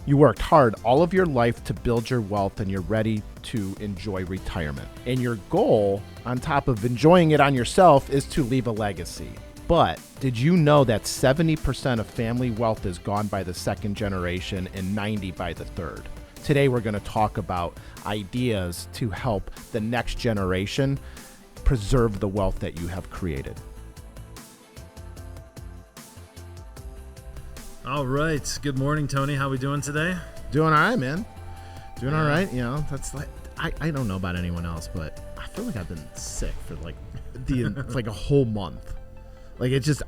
You worked hard all of your life to build your wealth and you're ready to enjoy retirement. And your goal, on top of enjoying it on yourself, is to leave a legacy. But did you know that 70% of family wealth is gone by the second generation and 90% by the third? Today we're going to talk about ideas to help the next generation preserve the wealth that you have created. All right. Good morning, Tony. How we doing today? Doing all right, man. Doing all right. You know, that's like, I don't know about anyone else, but I feel like I've been sick for like like a whole month. Like it just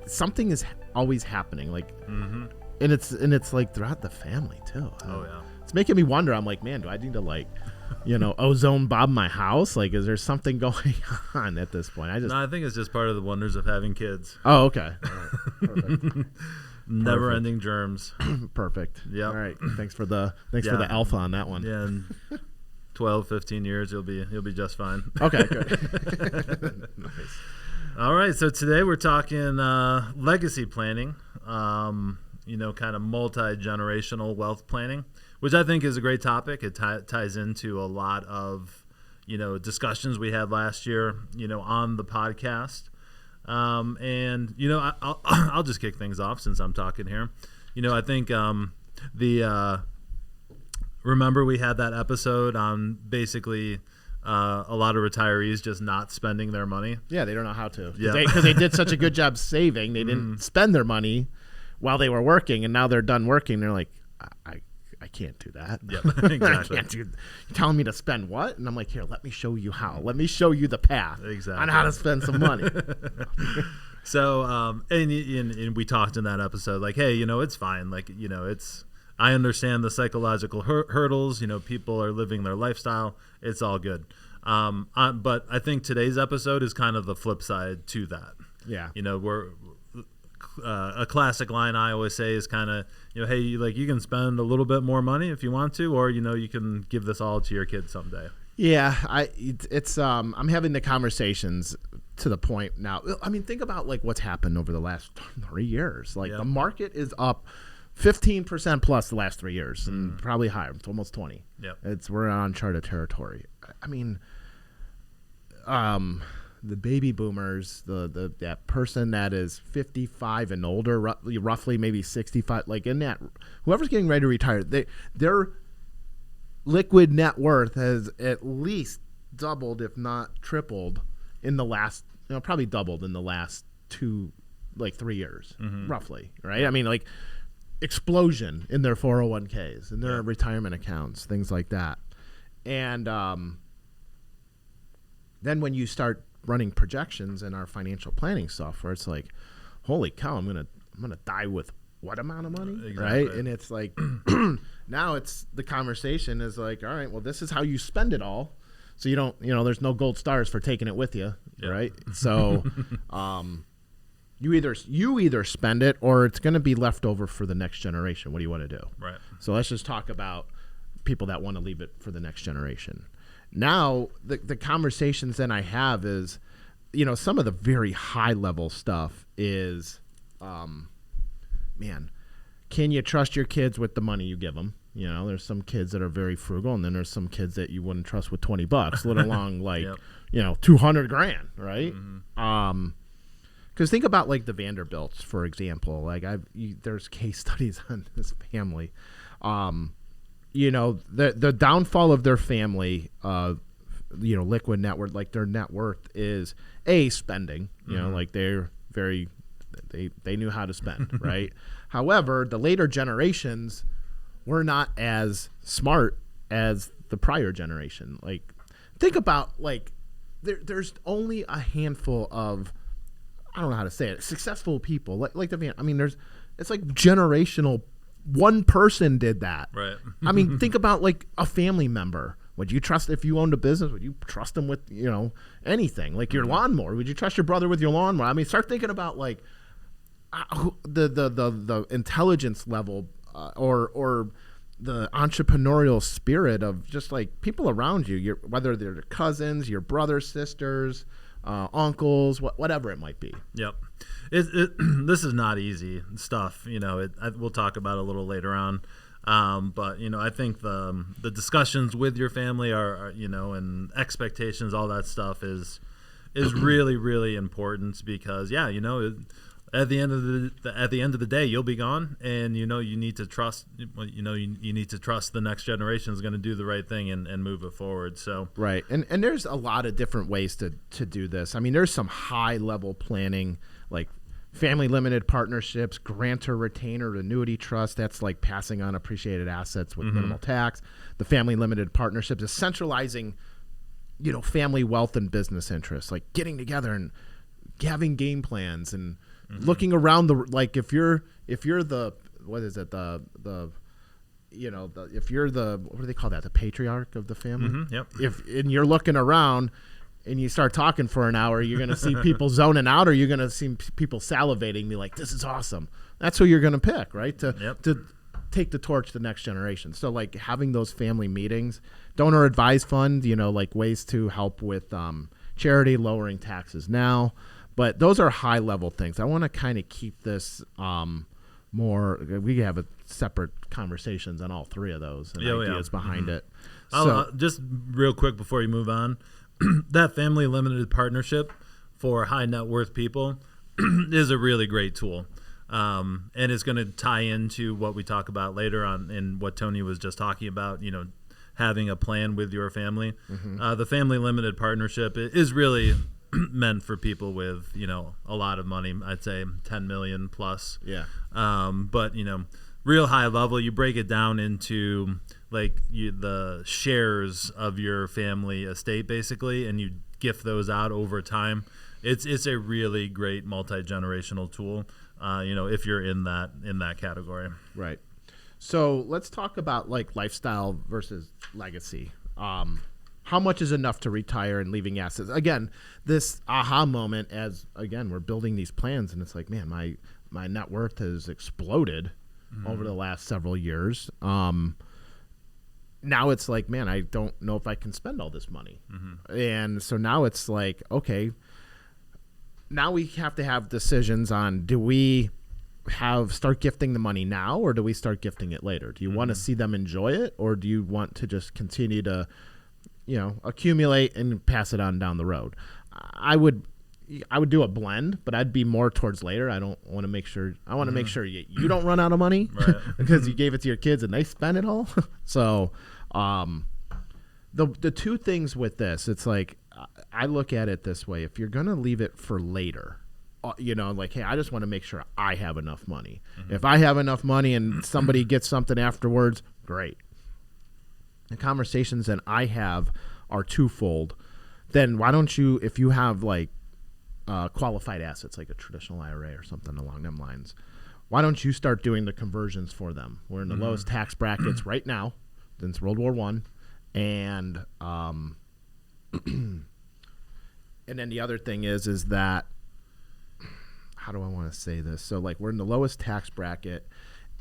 something is always happening. Like, and it's like throughout the family too. Oh yeah. It's making me wonder. I'm like, man, do I need to like, ozone Bob my house? Like, is there something going on at this point? I think it's just part of the wonders of having kids. Oh, okay. All right. Perfect. Never-ending germs. Perfect. Yeah. All right. Thanks for the alpha on that one. Yeah. In 12, 15 years, you'll be just fine. Okay. Good. Nice. All right. So today we're talking legacy planning. Kind of multi-generational wealth planning, which I think is a great topic. It ties into a lot of discussions we had last year on the podcast. I'll just kick things off since I'm talking here. I think remember we had that episode on basically a lot of retirees just not spending their money. Yeah, they don't know how to. Yeah. Because they did such a good job saving. They didn't spend their money while they were working, and now they're done working. They're like, I can't do that. Yep, exactly. You're telling me to spend what? And I'm like, here, let me show you how. Let me show you the path on how to spend some money. So, and we talked in that episode, like, hey, it's fine. Like, I understand the psychological hurdles. People are living their lifestyle. It's all good. But I think today's episode is kind of the flip side to that. Yeah. We're a classic line I always say is kind of, hey, you can spend a little bit more money if you want to, or, you can give this all to your kids someday. Yeah. I'm having the conversations to the point now. I mean, think about like what's happened over the last 3 years. Like the market is up 15% plus the last 3 years and probably higher. It's almost 20. Yeah. We're on uncharted territory. I mean, the baby boomers, that person that is 55 and older, roughly maybe 65, like in that, whoever's getting ready to retire, their liquid net worth has at least doubled, if not tripled, in the last, probably doubled in the last 3 years, roughly, right? I mean, like explosion in their 401ks and their retirement accounts, things like that. And then when you start running projections in our financial planning software, it's like, holy cow, I'm gonna die with what amount of money? Exactly. Right? And it's like now it's the conversation is like, all right, well, this is how you spend it all. So you don't, there's no gold stars for taking it with you, right? So you either spend it or it's gonna be left over for the next generation. What do you want to do? Right. So let's just talk about people that want to leave it for the next generation. Now, the conversations that I have is, some of the very high level stuff is, man, can you trust your kids with the money you give them? There's some kids that are very frugal, and then there's some kids that you wouldn't trust with $20, let alone like, $200,000, right? Because think about like the Vanderbilts, for example. Like there's case studies on this family. The downfall of their family, liquid net worth, like their net worth is spending, like they knew how to spend, right? However, the later generations were not as smart as the prior generation. Like, think about like, there's only a handful of, I don't know how to say it, successful people like the, I mean, it's like generational. One person did that. Right. I mean, think about like a family member. Would you trust, if you owned a business, would you trust them with, anything? Like your lawnmower. Would you trust your brother with your lawnmower? I mean, start thinking about like the intelligence level or the entrepreneurial spirit of just like people around you, whether they're cousins, your brothers, sisters, uncles, whatever it might be. Yep. This is not easy stuff. We'll talk about it a little later on. But I think the discussions with your family are and expectations, all that stuff is really, really important because at the end of the day, you'll be gone, and you need to trust. You need to trust the next generation is going to do the right thing and move it forward. So right, and there's a lot of different ways to do this. I mean, there's some high level planning like family limited partnerships, grantor retainer annuity trust. That's like passing on appreciated assets with minimal tax. The family limited partnerships is centralizing, family wealth and business interests, like getting together and having game plans and looking around if you're the what is it if you're the what do they call that, the patriarch of the family? And you're looking around and you start talking for an hour, you're going to see people zoning out, or you're going to see people salivating, be like, this is awesome. That's who you're going to pick, right? To take the torch to the next generation. So like having those family meetings, donor advised fund, like ways to help with charity, lowering taxes now. But those are high level things. I want to kind of keep this more. We have a separate conversations on all three of those and ideas behind it. So just real quick before you move on, that family limited partnership for high net worth people is a really great tool. And it's going to tie into what we talk about later on in what Tony was just talking about, having a plan with your family. The family limited partnership is really meant for people with, a lot of money. I'd say 10 million plus. Yeah. But, real high level, you break it down into the shares of your family estate basically, and you gift those out over time. It's a really great multi-generational tool, if you're in that category. Right. So let's talk about lifestyle versus legacy. How much is enough to retire and leaving assets? Again, this aha moment as, we're building these plans, and it's like, man, my net worth has exploded over the last several years. Now it's like, man, I don't know if I can spend all this money. And so now it's like, okay, now we have to have decisions on, do we start gifting the money now, or do we start gifting it later? Do you want to see them enjoy it, or do you want to just continue to accumulate and pass it on down the road? I would do a blend, but I'd be more towards later. I don't want to make sure. I want to make sure you don't run out of money because you gave it to your kids and they spend it all. So, the two things with this, it's like I look at it this way: if you're gonna leave it for later, hey, I just want to make sure I have enough money. If I have enough money and somebody gets something afterwards, great. The conversations that I have are twofold. Then why don't you, if you have qualified assets like a traditional IRA or something along them lines, why don't you start doing the conversions for them? We're in the lowest tax brackets right now since World War I, and and then the other thing is that, how do I want to say this? So we're in the lowest tax bracket,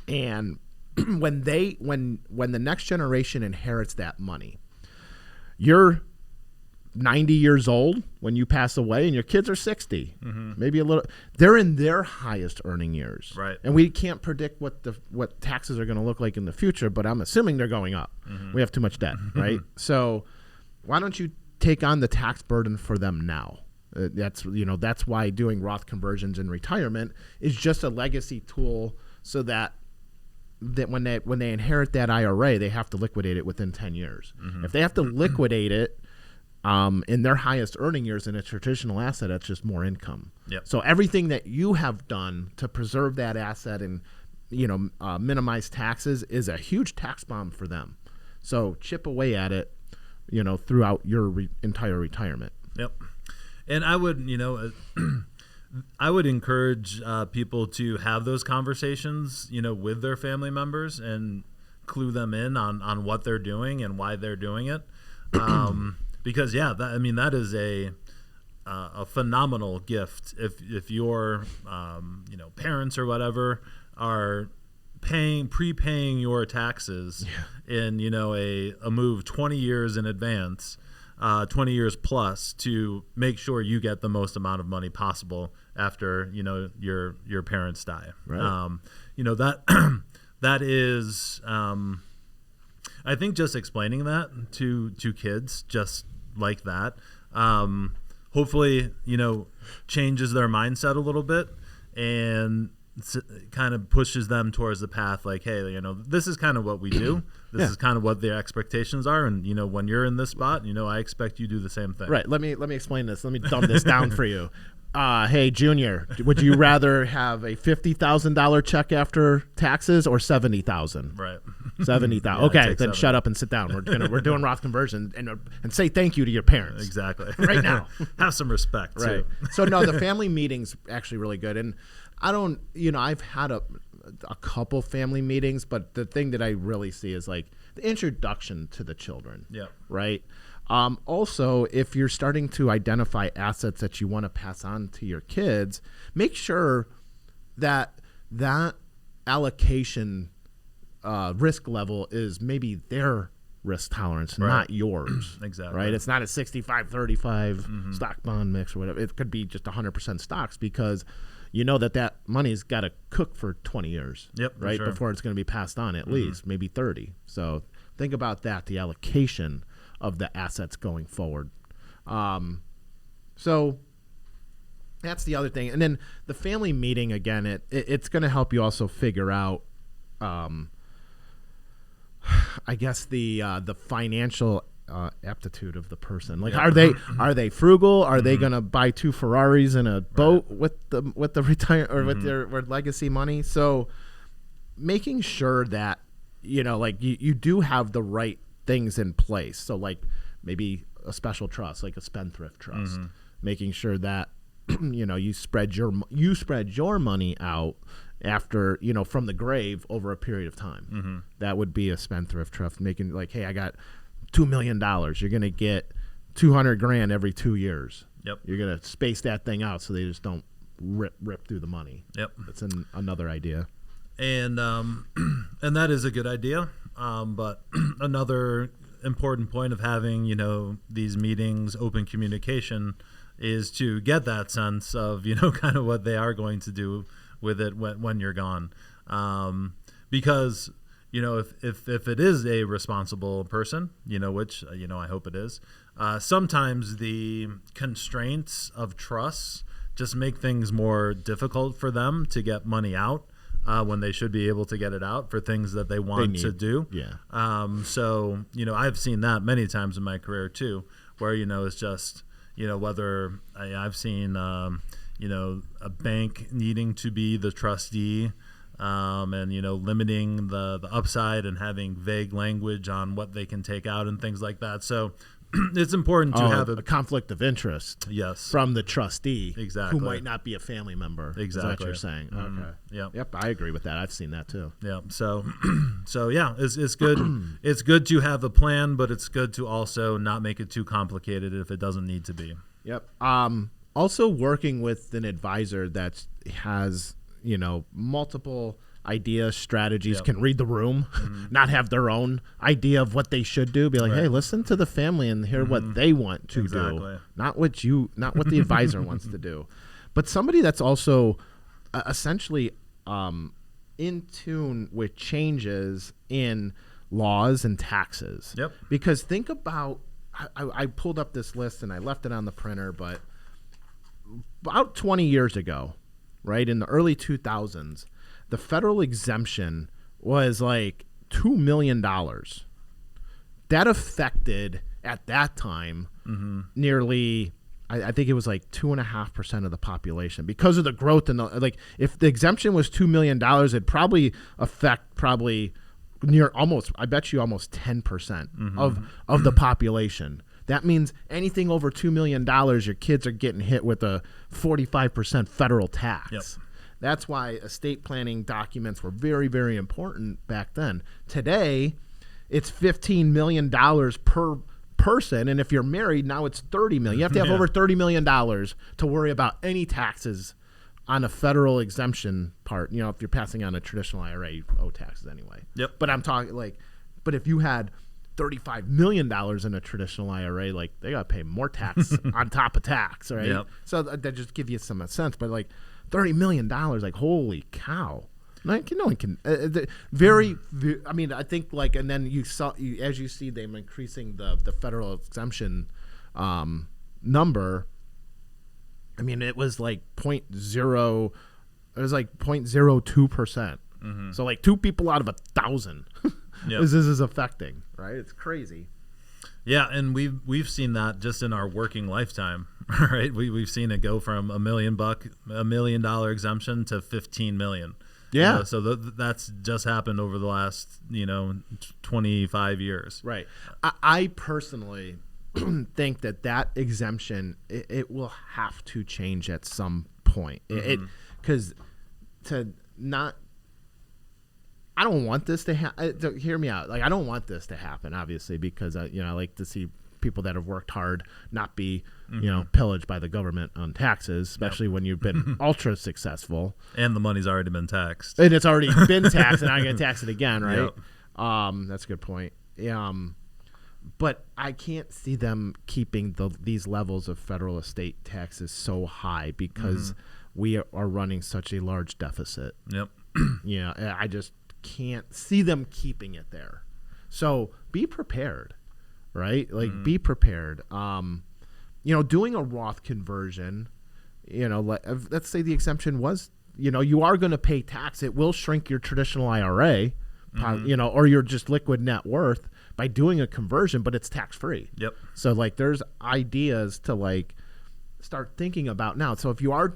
and when the next generation inherits that money, you're 90 years old when you pass away and your kids are 60, maybe a little, they're in their highest earning years. Right. And we can't predict what taxes are going to look like in the future, but I'm assuming they're going up. We have too much debt, right? So why don't you take on the tax burden for them now? That's why doing Roth conversions in retirement is just a legacy tool, so that when they inherit that IRA, they have to liquidate it within 10 years. If they have to liquidate it in their highest earning years in a traditional asset, that's just more income. So everything that you have done to preserve that asset and minimize taxes is a huge tax bomb for them. So chip away at it, throughout your entire retirement. And I would, I would encourage people to have those conversations, with their family members and clue them in on what they're doing and why they're doing it. Because that is a phenomenal gift if your parents or whatever are prepaying your taxes in a move 20 years in advance. 20 years plus to make sure you get the most amount of money possible after, you know, your parents die. Right. You know, that that is, I think just explaining that to kids just like that, hopefully, you know, changes their mindset a little bit and kind of pushes them towards the path like, hey, you know, this is kind of what we do. This is kind of what their expectations are. And, you know, when you're in this spot, you know, I expect you to do the same thing. Right. Let me explain this. Let me dumb this down for you. Hey, Junior, would you rather have a $50,000 check after taxes or $70,000? Right. 70,000. Yeah, okay, then 70. shut up and sit down. We're doing Roth conversion and say thank you to your parents. Exactly. Right now. Have some respect, Right. too. So no, the family meeting's actually really good, and I don't, you know, I've had a couple family meetings, but the thing that I really see is like the introduction to the children. Yeah. Right. Also, if you're starting to identify assets that you want to pass on to your kids, make sure that allocation risk level is maybe their risk tolerance, not yours. Exactly. Right? It's not a 65-35 stock bond mix or whatever. It could be just 100% stocks because you know that money's got to cook for 20 years. Yep. Right? Sure. Before it's going to be passed on at least, maybe 30. So think about that, the allocation of the assets going forward. So that's the other thing. And then the family meeting, again, it's going to help you also figure out, I guess, the financial aptitude of the person. Like, are they frugal? Are they going to buy 2 Ferraris and a boat with the retire or with their legacy money? So making sure that, you know, like you do have the right things in place. So like maybe a special trust, like a Spendthrift trust, making sure that, you know, you spread your money out after, you know, from the grave over a period of time. That would be a Spendthrift trust, making like, hey, I got $2 million. You're going to get $200,000 every 2 years. Yep. You're going to space that thing out so they just don't rip through the money. Yep. That's another idea. And that is a good idea. But another important point of having, you know, these meetings, open communication, is to get that sense of, you know, kind of what they are going to do with it when you're gone. Because, you know, if it is a responsible person, you know, which, you know, I hope it is, sometimes the constraints of trust just make things more difficult for them to get money out. When they should be able to get it out for things that they want to do. Yeah. So, you know, I've seen that many times in my career too, where, you know, it's just, you know, whether I've seen, you know, a bank needing to be the trustee and, you know, limiting the upside and having vague language on what they can take out and things like that. So it's important to have a conflict of interest. Yes. From the trustee. Exactly. Who might not be a family member. Exactly. Is that what you're saying? Okay. Yep. Yep. I agree with that. I've seen that too. Yeah. So yeah, it's good. It's good to have a plan, but it's good to also not make it too complicated if it doesn't need to be. Yep. Also working with an advisor that has, you know, multiple ideas, strategies, can read the room, not have their own idea of what they should do. Be like, hey, listen to the family and hear what they want to do, not what the advisor wants to do. But somebody that's also essentially in tune with changes in laws and taxes. Yep. Because think about, I pulled up this list and I left it on the printer, but about 20 years ago, right, in the early 2000s, the federal exemption was like $2 million. That affected, at that time, nearly, I think it was like 2.5% of the population because of the growth in the, like, if the exemption was $2 million, it'd probably affect near almost, I bet you almost 10% of the population. That means anything over $2 million, your kids are getting hit with a 45% federal tax. Yep. That's why estate planning documents were very, very important back then. Today, it's $15 million per person, and if you're married, now it's $30 million. You have to have over $30 million to worry about any taxes on a federal exemption part. You know, if you're passing on a traditional IRA, you owe taxes anyway. Yep. But I'm talking but if you had $35 million in a traditional IRA, like they got to pay more tax on top of tax, right? Yep. So that just give you some sense. But like $30 million, like holy cow. No one can. I mean, I think like, and then as you see them increasing the federal exemption number. I mean, it was like 0.02%. Mm-hmm. So like 2 people out of 1,000. Yep. This is affecting, right? It's crazy. Yeah, and we've seen that just in our working lifetime, right? We've seen it go from $1 million exemption to 15 million. Yeah. So that's just happened over the last 25 years. Right. I personally think that exemption it will have to change at some point. Mm-hmm. Because I don't want this to happen. Hear me out. Like, I don't want this to happen, obviously, because I like to see people that have worked hard not be, pillaged by the government on taxes, especially when you've been ultra successful. And the money's already been taxed. And it's already been taxed, and I'm going to tax it again, right? Yep. That's a good point. But I can't see them keeping these levels of federal estate taxes so high because we are running such a large deficit. Yep. I just can't see them keeping it there. So be prepared, right? Like be prepared. Doing a Roth conversion, let's say the exemption was, you are going to pay tax. It will shrink your traditional IRA, or your just liquid net worth by doing a conversion, but it's tax free. Yep. So like there's ideas to like start thinking about now. So if you are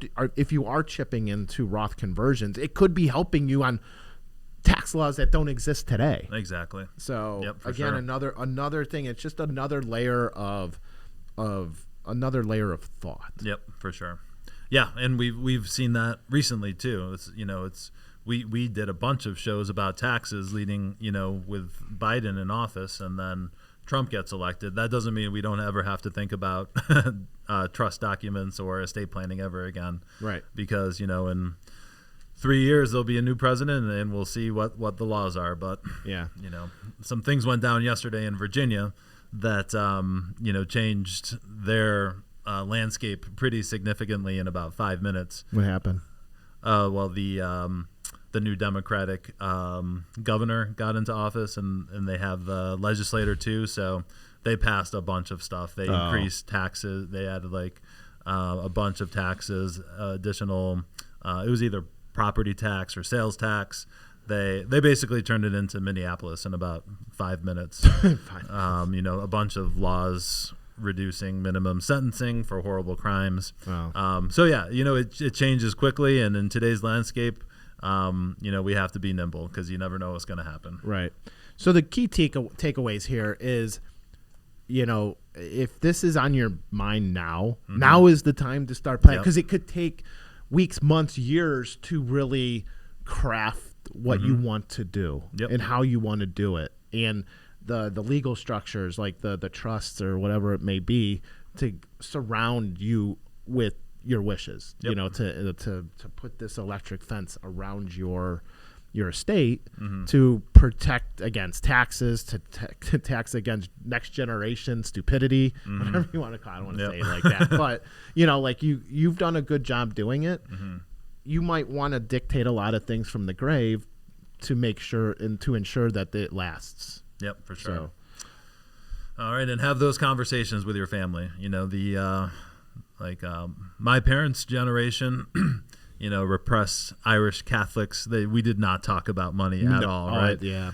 chipping into Roth conversions, it could be helping you on tax laws that don't exist today. Exactly. So again, another thing. It's just another layer of thought. Yep, for sure. Yeah, and we've seen that recently too. We did a bunch of shows about taxes leading, with Biden in office, and then Trump gets elected. That doesn't mean we don't ever have to think about trust documents or estate planning ever again. Right. Because, in 3 years there'll be a new president and we'll see what the laws are. But yeah, some things went down yesterday in Virginia that changed their landscape pretty significantly in about 5 minutes. What happened? Well, the new Democratic governor got into office, and they have the legislator too. So they passed a bunch of stuff. They increased taxes. They added a bunch of taxes, additional. It was either property tax or sales tax. They basically turned it into Minneapolis in about 5 minutes. A bunch of laws reducing minimum sentencing for horrible crimes. Wow. It changes quickly, and in today's landscape, we have to be nimble because you never know what's going to happen. Right. So the key takeaways here is, if this is on your mind now, now is the time to start planning, because it could take weeks, months, years to really craft what you want to do and how you want to do it. And the legal structures, like the trusts or whatever it may be, to surround you with your wishes, to put this electric fence around your estate to protect against taxes, to tax against next generation stupidity, whatever you want to call it. I don't want to say it like that, but you've done a good job doing it. You might want to dictate a lot of things from the grave to make sure and to ensure that it lasts. Yep, for sure. So. All right, and have those conversations with your family. My parents' generation, repressed Irish Catholics. We did not talk about money at all, right? Yeah.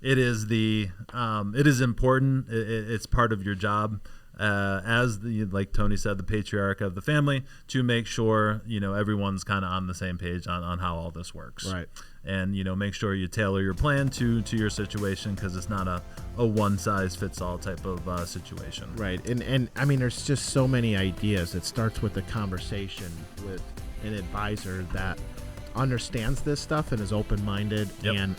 It is important. It's part of your job as like Tony said, the patriarch of the family, to make sure everyone's kind of on the same page on how all this works. Right. And make sure you tailor your plan to your situation, because it's not a one size fits all type of situation. Right. And I mean, there's just so many ideas. It starts with a conversation with an advisor that understands this stuff and is open-minded and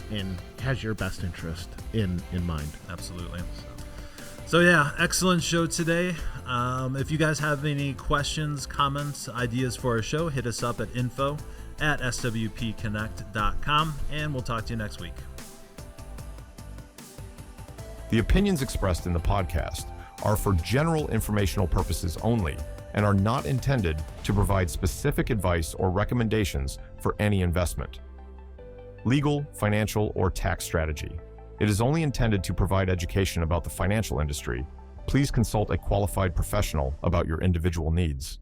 has your best interest in mind. Absolutely. So yeah, excellent show today. If you guys have any questions, comments, ideas for our show, hit us up at info@swpconnect.com, and we'll talk to you next week. The opinions expressed in the podcast are for general informational purposes only and are not intended to provide specific advice or recommendations for any investment, legal, financial, or tax strategy. It is only intended to provide education about the financial industry. Please consult a qualified professional about your individual needs.